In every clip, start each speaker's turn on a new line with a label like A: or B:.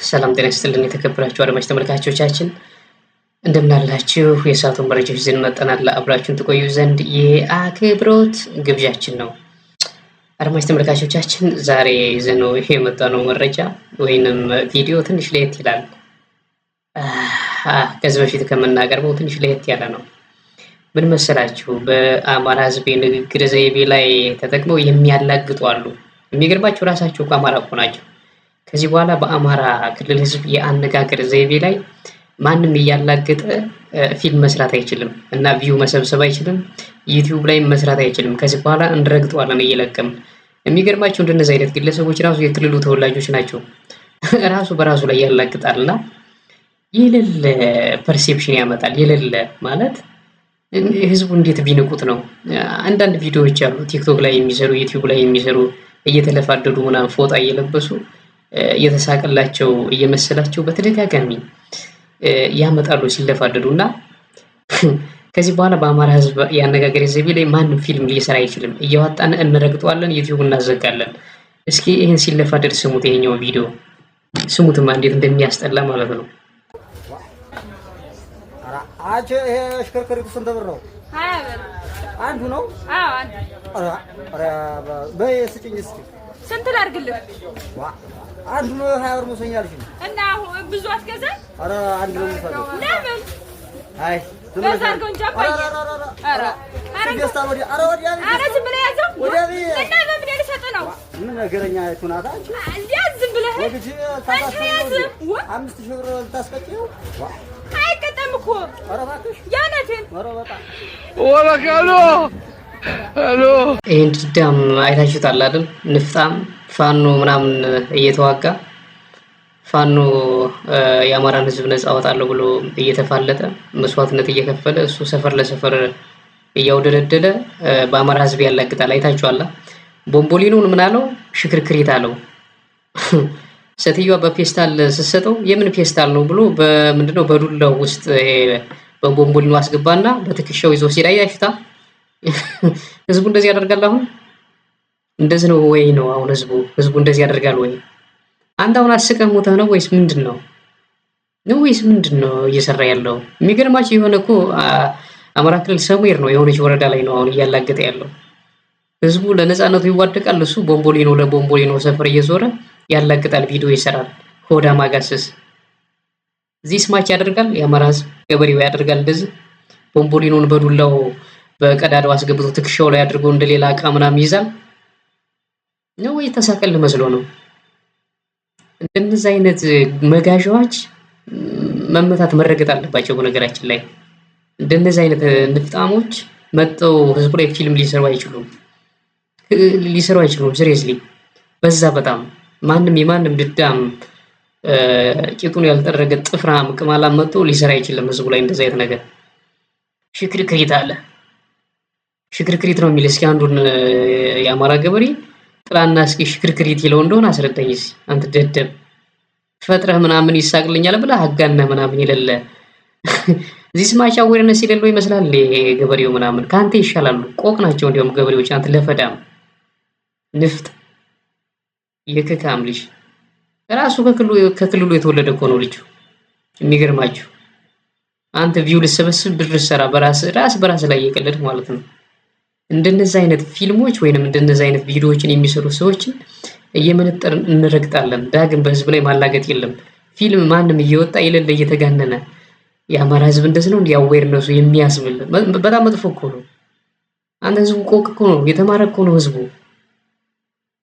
A: ሰላም ጤና ይስጥልን የተከበራችሁ አድማጭ ተመልካቾቻችን እንደምን አላችሁ? የሰዓቱን መረጃዎች ይዘን መጥተናል። አብራችሁን ትቆዩ ዘንድ የአክብሮት ግብዣችን ነው። አድማጭ ተመልካቾቻችን ዛሬ ይዘነው የመጣነው መረጃ ወይንም ቪዲዮ ትንሽ ለየት ይላል። ከዚህ በፊት ከምናቀርበው ትንሽ ለየት ያለ ነው። ምን መሰላችሁ? በአማራ ሕዝብ የንግግር ዘይቤ ላይ ተጠቅመው የሚያላግጡ አሉ። የሚገርማችሁ ራሳቸው እኮ አማራ እኮ ናቸው። ከዚህ በኋላ በአማራ ክልል ሕዝብ የአነጋገር ዘይቤ ላይ ማንም እያላገጠ ፊልም መስራት አይችልም እና ቪው መሰብሰብ አይችልም። ዩቲዩብ ላይ መስራት አይችልም። ከዚህ በኋላ እንረግጠዋለን እየለቀም። የሚገርማቸው እንደነዚህ አይነት ግለሰቦች ራሱ የክልሉ ተወላጆች ናቸው። ራሱ በራሱ ላይ ያላግጣልና የሌለ ፐርሴፕሽን ያመጣል። የሌለ ማለት ህዝቡ እንዴት ቢንቁት ነው? አንዳንድ ቪዲዮዎች አሉ ቲክቶክ ላይ የሚሰሩ ዩቲዩብ ላይ የሚሰሩ እየተለፋደዱ ምናምን ፎጣ እየለበሱ እየተሳቀላቸው እየመሰላቸው በተደጋጋሚ ያመጣሉ ሲለፋደዱ እና ከዚህ በኋላ በአማራ ህዝብ የአነጋገር ዘይቤ ላይ ማንም ፊልም ሊሰራ አይችልም። እያወጣን እንረግጠዋለን፣ ዩቲዩብ እናዘጋለን። እስኪ ይህን ሲለፋደድ ስሙት። ይሄኛው ቪዲዮ ስሙትማ እንዴት እንደሚያስጠላ ማለት ነው።
B: አቼ ይሄ አሽከርካሪቱ ስንት ብር ነው?
C: 20 ብር
B: አንዱ ነው?
C: አዎ አንዱ።
B: ኧረ በይ ስጭኝ እስኪ።
C: ስንት ላድርግልህ?
B: አንዱ ነው 20 ብር መሰኛልሽ
C: እና ብዙ አትገዛም?
B: ኧረ አንዱ ነው የምፈልገው።
C: ለምን?
B: አይ
C: በዛ አድርገው እንጂ አባዬ። ኧረ
B: ገዝታ ወዲያ
C: ኧረ ዝም ብለህ ያዘው።
B: ወዲያ
C: እና በምን ልሰጥ ነው?
B: ምን ነገረኛ ትናታ አንቺ?
C: ያዝ ዝም ብለህ
B: ወግጂ ታታስፈው 5000 ብር ልታስቀጭው?
C: አይቀጠም እኮ።
B: ኧረ እባክሽ
C: ያነቴን
B: ኧረ በጣም
D: ወለካሎ ሄሎ
A: ይህን ድዳም አይታችሁታል አይደል? ንፍጣም ፋኖ ምናምን እየተዋጋ ፋኖ የአማራን ህዝብ ነፃ አወጣለሁ ብሎ እየተፋለጠ መስዋዕትነት እየከፈለ እሱ ሰፈር ለሰፈር እያውደለደለ በአማራ ህዝብ ያላግጣል። አይታችኋላ? ቦምቦሊኖን ምን አለው? ሽክርክሪት አለው። ሴትዮዋ በፔስታል ስትሰጠው የምን ፔስታል ነው ብሎ በምንድነው በዱላው ውስጥ በቦምቦሊኖ አስገባና በትከሻው ይዞ ሲራይ አይሽታ ህዝቡ እንደዚህ ያደርጋል። አሁን እንደዚህ ነው ወይ ነው? አሁን ህዝቡ እንደዚህ ያደርጋል ወይ? አንተ አሁን አስቀህ ሞተህ ነው ወይስ ምንድነው? እየሰራ ያለው? የሚገርማችሁ የሆነ እኮ አማራ ክልል ሰሙር ነው የሆነች ወረዳ ላይ ነው አሁን እያላገጠ ያለው። ህዝቡ ለነፃነቱ ይዋደቃል፣ እሱ ቦምቦሊኖ ለቦምቦሊኖ ሰፈር እየዞረ ያላግጣል፣ ቪዲዮ ይሰራል። ሆዳ ማጋሰስ እዚህ ስማች ያደርጋል። የአማራ ህዝብ ገበሬው ያደርጋል እንደዚህ ቦምቦሊኖን በዱላው በቀዳዳው አስገብቶ ትከሻው ላይ አድርጎ እንደሌላ እቃ ምናምን ይዛል ነው ወይ ተሳቀል መስሎ ነው? እንደነዚህ አይነት መጋዣዎች መመታት መረገጥ አለባቸው። በነገራችን ላይ እንደነዚህ አይነት ንፍጣሞች መጥተው ህዝቡ ላይ ፊልም ሊሰሩ አይችሉም። ሲሪየስሊ በዛ በጣም ማንም የማንም ድዳም ቂጡን ያልጠረገ ጥፍራም ቅማላ መጥቶ ሊሰራ አይችልም ህዝቡ ላይ እንደዚህ አይነት ነገር። ሽክርክሪት አለ። ሽክርክሪት ነው የሚል እስኪ አንዱን የአማራ ገበሬ ጥላና እስኪ ሽክርክሪት ይለው እንደሆነ አስረዳኝ እስኪ። አንተ ደደብ ፈጥረህ ምናምን ይሳቅልኛል ብለህ አጋነህ ምናምን ይለለ እዚህ ስማች አዌርነስ ይለለው ይመስላል ገበሬው ምናምን ካንተ ይሻላሉ። ቆቅ ናቸው እንዲያውም ገበሬዎች። አንተ ለፈዳም ንፍጥ የከካም ልጅ ራሱ ከክልሉ የተወለደ እኮ ነው ልጁ። የሚገርማችሁ አንተ ቪው ልሰበስብ ብር ሰራ በራስ ላይ እየቀለድክ ማለት ነው። እንደነዚህ አይነት ፊልሞች ወይንም እንደነዚህ አይነት ቪዲዮዎችን የሚሰሩ ሰዎችን እየመነጠርን እንረግጣለን። ዳግም በህዝብ ላይ ማላገጥ የለም። ፊልም ማንም እየወጣ የሌለ እየተጋነነ የአማራ ህዝብ እንደዚህ ነው እንዲያዌርነሱ የሚያስብል በጣም መጥፎ እኮ ነው። አንተ ህዝቡ ቆቅ እኮ ነው፣ የተማረ እኮ ነው ህዝቡ።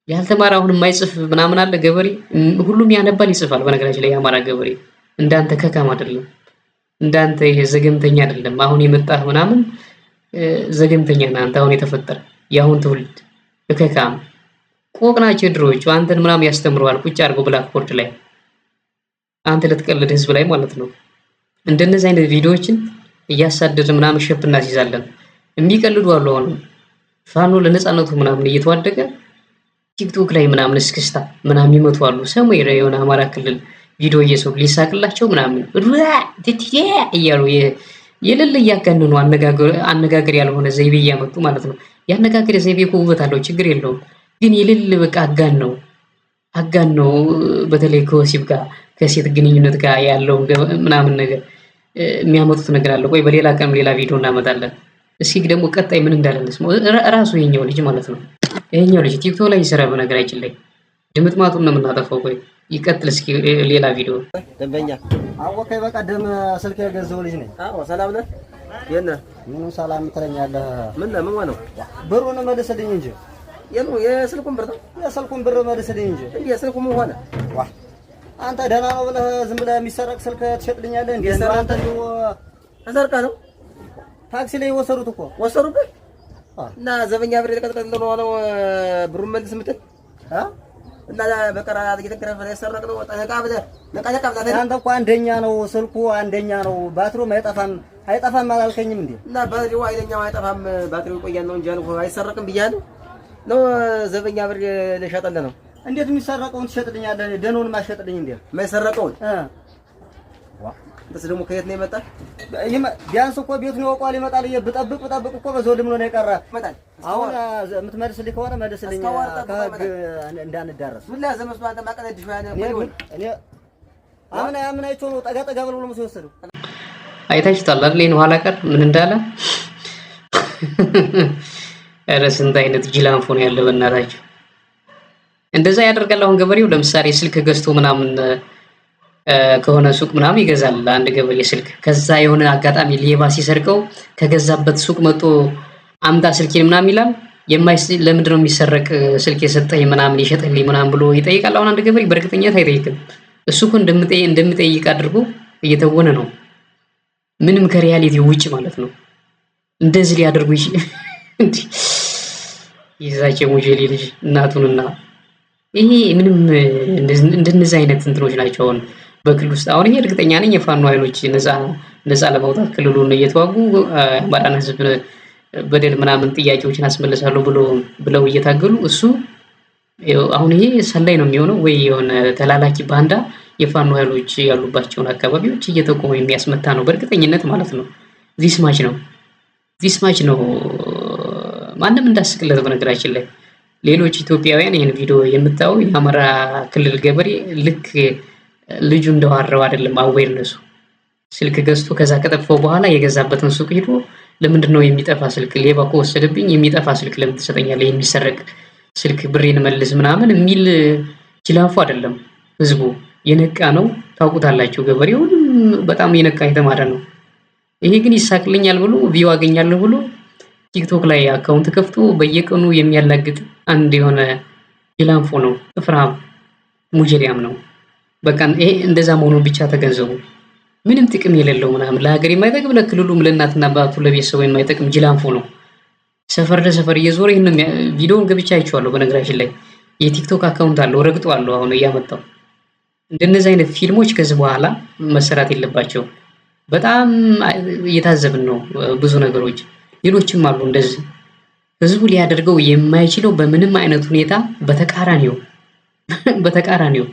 A: ያልተማረ አሁን የማይጽፍ ምናምን አለ ገበሬ። ሁሉም ያነባል ይጽፋል። በነገራችን ላይ የአማራ ገበሬ እንዳንተ ከካም አይደለም፣ እንዳንተ ይሄ ዘገምተኛ አይደለም። አሁን የመጣህ ምናምን ዘገምተኛ ነህ አንተ። አሁን የተፈጠረ የአሁን ትውልድ ከካም ቆቅ ናቸው ድሮዎቹ። አንተን ምናምን ያስተምረዋል ቁጭ አድርገው ብላክቦርድ ላይ አንተ ልትቀልድ ህዝብ ላይ ማለት ነው። እንደነዚህ አይነት ቪዲዮዎችን እያሳደድን ምናምን ሸፕ እናስይዛለን። የሚቀልዱ አሉ። አሁን ፋኖ ለነፃነቱ ምናምን እየተዋደቀ ቲክቶክ ላይ ምናምን እስክስታ ምናምን ይመቱ አሉ። ሰሙር የሆነ አማራ ክልል ቪዲዮ እየሰሩ ሊሳቅላቸው ምናምን እያሉ የሌለ እያጋነኑ አነጋገር ያልሆነ ዘይቤ እያመጡ ማለት ነው። ያነጋገር ዘይቤ እኮ ውበት አለው፣ ችግር የለውም። ግን የሌለ በቃ አጋን ነው በተለይ ከወሲብ ጋር ከሴት ግንኙነት ጋር ያለው ምናምን ነገር የሚያመጡት ነገር አለ። ቆይ በሌላ ቀን ሌላ ቪዲዮ እናመጣለን። እስኪ ደግሞ ቀጣይ ምን እንዳለ እንስማ። ራሱ ይሄኛው ልጅ ማለት ነው። ይሄኛው ልጅ ቲክቶክ ላይ ይሰራ በነገራችን ላይ ድምጥማጡን ነው የምናጠፋው። ቆይ ይቀጥል እስኪ ሌላ ቪዲዮ።
B: ደንበኛ አወቀኝ። በቀደም ስልክ የገዛው ልጅ ነኝ።
E: አዎ ሰላም ነህ? የነ
B: ምን ሰላም ትለኛለህ?
E: ምን ሆነው?
B: ብሩን መልስልኝ እንጂ
E: የስልኩን ብር ነው።
B: የስልኩን ብር መልስልኝ እንጂ
E: እንዴ የስልኩ ምን ሆነ?
B: አንተ ደህና ነው ብለህ ዝም ብለህ የሚሰረቅ ስልክ ትሸጥልኛለህ እንዴ? አንተ ነው
E: ተሰርቃ ነው
B: ታክሲ ላይ ወሰዱት እኮ
E: ወሰዱብህ እና ዘበኛ ብር የተቀጠቀጠ ነው ብሩን መልስ ምትል እና በቀራ እየተከረፈ ያሰረቅ ነው። ወጣ ብለህ ነቃ ብለህ
B: አንተ እኮ አንደኛ ነው ስልኩ አንደኛ ነው። ባትሪውም አይጠፋም አላልከኝም እንዴ?
E: እና ባትሪው አይለኛው አይጠፋም ባትሪው ይቆያል ነው እንጂ አልኩ አይሰረቅም ብያለሁ። ነው ዘበኛ ብር ለሸጠልህ ነው።
B: እንዴት የሚሰረቀውን ትሸጥልኛለህ? ደኖውን ማሸጥልኝ እንዴ?
E: የማይሰረቀውን እንዴ ደግሞ ከየት ነው የመጣ?
B: ቢያንስ እኮ ቤቱን ያውቀዋል ይመጣል። ብጠብቅ እኮ በዛው ልም ነው የቀረ። አሁን የምትመልስልኝ ከሆነ መልስልኝ ከህግ እንዳንዳረስ።
E: ምን ዘመስ አንተ ማቀነድሽ
B: እኔ አምን አይቶ ነው ጠጋ ብሎ ነው የወሰደው።
A: አይታችሁታል አይደል? ይሄን ኋላ ቀር ምን እንዳለ ኧረ ስንት አይነት ጅላንፎ ነው ያለው በእናታችሁ። እንደዛ ያደርጋል። አሁን ገበሬው ለምሳሌ ስልክ ገዝቶ ምናምን ከሆነ ሱቅ ምናምን ይገዛል አንድ ገበሬ ስልክ። ከዛ የሆነ አጋጣሚ ሌባ ሲሰርቀው ከገዛበት ሱቅ መጥቶ አምጣ ስልኬን ምናምን ይላል። ለምንድን ነው የሚሰረቅ ስልክ የሰጠኝ ምናምን ይሸጥልኝ ምናምን ብሎ ይጠይቃል። አሁን አንድ ገበሬ በእርግጠኝነት አይጠይቅም። እሱ እኮ እንደምጠይቅ አድርጎ እየተወነ ነው። ምንም ከሪያሊቲ ውጭ ማለት ነው። እንደዚህ ሊያደርጉ ይዛቸው ሙጀሌ ልጅ እናቱንና ይሄ ምንም እንደነዚህ አይነት እንትኖች ናቸው። አሁን በክልል ውስጥ አሁን ይሄ እርግጠኛ ነኝ የፋኖ ኃይሎች ነፃ ለማውጣት ክልሉን እየተዋጉ አማራን ህዝብ በደል ምናምን ጥያቄዎችን አስመልሳለሁ ብለው እየታገሉ እሱ አሁን ይሄ ሰላይ ነው የሚሆነው ወይ የሆነ ተላላኪ ባንዳ የፋኖ ኃይሎች ያሉባቸውን አካባቢዎች እየተቆመ የሚያስመታ ነው በእርግጠኝነት ማለት ነው። ዚስ ማች ነው ማንም እንዳስቅለት። በነገራችን ላይ ሌሎች ኢትዮጵያውያን ይህን ቪዲዮ የምታዩ የአማራ ክልል ገበሬ ልክ ልጁ እንደዋረው አይደለም። አዌርነሱ ስልክ ገዝቶ ከዛ ከጠፋው በኋላ የገዛበትን ሱቅ ሄዶ ለምንድን ነው የሚጠፋ ስልክ ሌባ እኮ ወሰደብኝ፣ የሚጠፋ ስልክ ለምን ትሰጠኛለህ? የሚሰረቅ ስልክ ብሬን መልስ ምናምን የሚል ጅላንፎ አይደለም። ህዝቡ የነቃ ነው። ታውቁታላችሁ። ገበሬው በጣም የነቃ የተማረ ነው። ይሄ ግን ይሳቅልኛል ብሎ ቪው አገኛለሁ ብሎ ቲክቶክ ላይ አካውንት ከፍቶ በየቀኑ የሚያላግጥ አንድ የሆነ ጅላንፎ ነው። ፍራም ሙጀሊያም ነው። በቃ ይሄ እንደዛ መሆኑን ብቻ ተገንዘቡ። ምንም ጥቅም የሌለው ምናምን ለሀገር የማይጠቅም ለክልሉም ለእናትና አባቱ ለቤተሰቡ የማይጠቅም ጅላንፎ ነው። ሰፈር ለሰፈር እየዞረ ይሄንን ቪዲዮውን ገብቻ አይቼዋለሁ። በነገራችን ላይ የቲክቶክ አካውንት አለው ረግጧለሁ። አሁን እያመጣው እንደነዚህ አይነት ፊልሞች ከዚህ በኋላ መሰራት የለባቸው። በጣም እየታዘብን ነው ብዙ ነገሮች። ሌሎችም አሉ እንደዚህ ህዝቡ ሊያደርገው የማይችለው በምንም አይነት ሁኔታ በተቃራኒው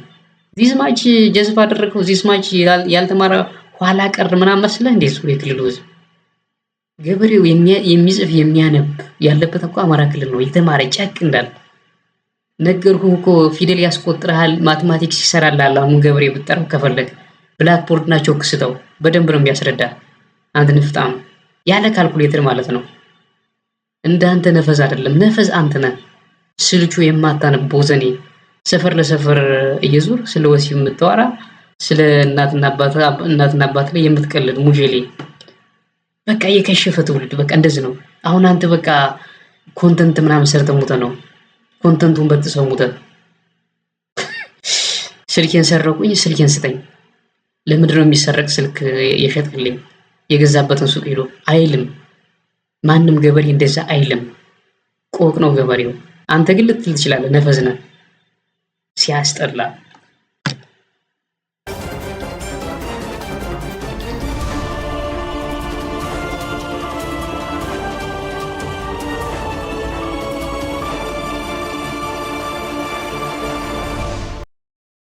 A: ዚስ ማች ጀዝባ አደረገው። ዚስ ማች ያልተማረ ኋላ ቀር ምናምን መስለህ እንዴ? ሱሪ ክልሉ ህዝብ ገበሬው የሚጽፍ የሚያነብ ያለበት እኮ አማራ ክልል ነው። የተማረ ጨቅ እንዳለ ነገርኩህ እኮ ፊደል ያስቆጥራል፣ ማቴማቲክስ ይሰራል። አሁን ገበሬ ብትጠራው ከፈለግ ብላክቦርድ ናቸው ክስተው በደንብ ነው የሚያስረዳ። አንተ ንፍጣም ያለ ካልኩሌተር ማለት ነው። እንዳንተ ነፈዝ አይደለም፣ ነፈዝ አንተ ነህ። ስልቹ የማታነብ ቦዘኔ ሰፈር ለሰፈር እየዞር ስለ ወሲብ የምታወራ ስለ እናትና አባት ላይ የምትቀልድ ሙጀሌ በቃ የከሸፈ ትውልድ በቃ እንደዚህ ነው። አሁን አንተ በቃ ኮንተንት ምናምን ሰርተህ ሙተህ ነው። ኮንተንቱን በጥሰው ሙተህ ስልኬን ሰረቁኝ፣ ስልኬን ስጠኝ። ለምንድን ነው የሚሰረቅ ስልክ የሸጥልኝ? የገዛበትን ሱቅ ሄዶ አይልም። ማንም ገበሬ እንደዛ አይልም። ቆቅ ነው ገበሬው። አንተ ግን ልትል ትችላለህ፣ ነፈዝ ነህ። ሲያስጠላ